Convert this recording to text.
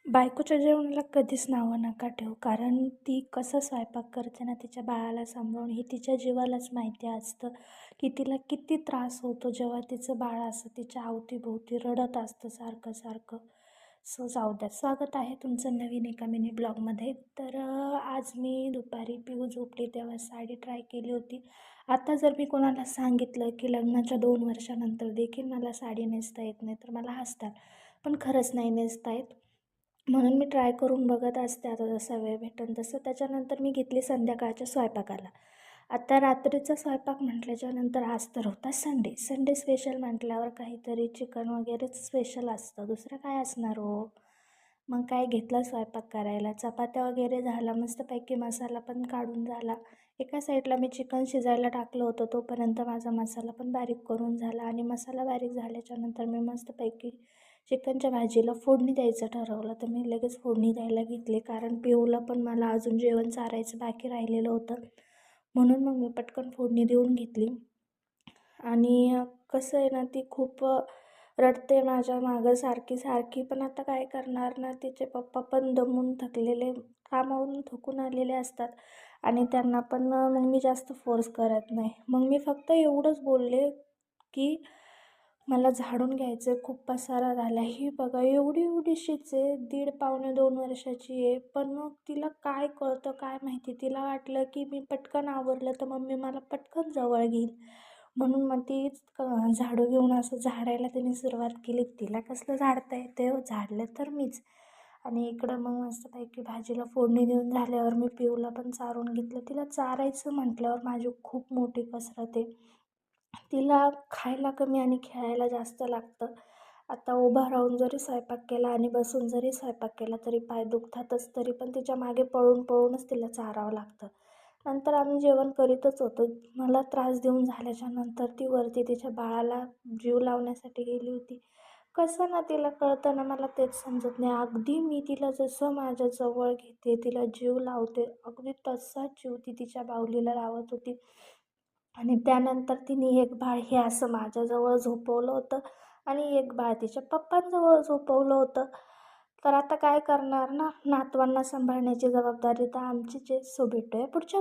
बायकोच्या जेवणाला कधीच नावं नका ठेवू. कारण ती कसं स्वयंपाक करते ना, तिच्या बाळाला सांभाळून हे तिच्या जीवालाच माहिती असतं, की तिला किती त्रास होतो जेव्हा तिचं बाळ असं तिच्या अवतीभोवती रडत असतं सारखं-सारखं. सो जाऊ द्या. स्वागत आहे तुमचं नवीन एका मिनी ब्लॉगमध्ये. तर आज मी दुपारी पिऊ झोपली तेव्हा साडी ट्राय केली होती. आता जर मी कोणाला सांगितलं, की लग्नाच्या 2 वर्षानंतर देखील मला साडी नेसता येत नाही, तर मला हसतात. पण खरंच नाही नेसता येत. म्हणून मी ट्राय करून बघत असते आता जसा वेळ भेटेल तसं. त्याच्यानंतर मी घेतली संध्याकाळच्या स्वयंपाकाला. आता रात्रीचा स्वयंपाक म्हटल्याच्यानंतर आज तर होता संडे. संडे स्पेशल म्हटल्यावर काहीतरी चिकन वगैरेच स्पेशल असतं. दुसरं काय असणार हो? मग काय घेतला स्वयंपाक करायला. चपात्या वगैरे झाला, मस्तपैकी मसाला पण काढून झाला. एका साईडला मी चिकन शिजायला टाकलं होतं, तोपर्यंत माझा मसाला पण बारीक करून झाला आणि मसाला बारीक झाल्याच्यानंतर मी मस्तपैकी चिकनच्या भाजीला फोडणी द्यायचं ठरवलं. तर मी लगेच फोडणी द्यायला घेतली, कारण पिऊला पण मला अजून जेवण चारायचं बाकी राहिलेलं होतं. म्हणून मग मी पटकन फोडणी देऊन घेतली. आणि कसं आहे ना, ती खूप रडते माझ्या मागं सारखी. पण आता काय करणार ना, तिचे पप्पा पण दमून थकलेले, कामावरून थकून आलेले असतात आणि त्यांना पण मग मी जास्त फोर्स करत नाही. मग मी फक्त एवढंच बोलले, की मला झाडून घ्यायचं आहे, खूप पसारा झाला. ही बघा एवढीशीच आहे, दीड पावणे 2 वर्षाची आहे. पण मग तिला काय कळतं काय माहिती. तिला वाटलं, की मी पटकन आवरलं तर मम्मी मला पटकन जवळ घेईल. म्हणून मग तीच झाडू घेऊन असं झाडायला तिने सुरुवात केली. तिला कसलं झाडता येते हो, झाडलं तर मीच. आणि इकडं मग मस्तपैकी भाजीला फोडणी देऊन झाल्यावर मी पिऊला पण चारून घेतलं. तिला चारायचं म्हटल्यावर माझी खूप मोठी कसरत आहे. तिला खायला कमी आणि खेळायला जास्त लागतं. आता उभा राहून जरी स्वयंपाक केला आणि बसून जरी स्वयंपाक केला तरी पाय दुखतातच. तरी पण तिच्या मागे पळूनच तिला चारावं लागतं. नंतर आम्ही जेवण करीतच होतो. मला त्रास देऊन झाल्याच्या नंतर ती वरती तिच्या बाळाला जीव लावण्यासाठी गेली होती. कसं ना तिला कळतं ना, मला तेच समजत नाही. अगदी मी तिला जसं माझ्या जवळ घेते, तिला जीव लावते, अगदी तसाच जीव ती तिच्या बाहुलीला लावत होती. आणि त्यानंतर तिने एक बाळ हे असं माझ्याजवळ झोपवलं होतं आणि एक बाळ तिच्या पप्पांजवळ झोपवलं होतं. तर आता काय करणार ना, नातवांना सांभाळण्याची जबाबदारी तर आमचीच आहे. सो भेटूया पुढच्या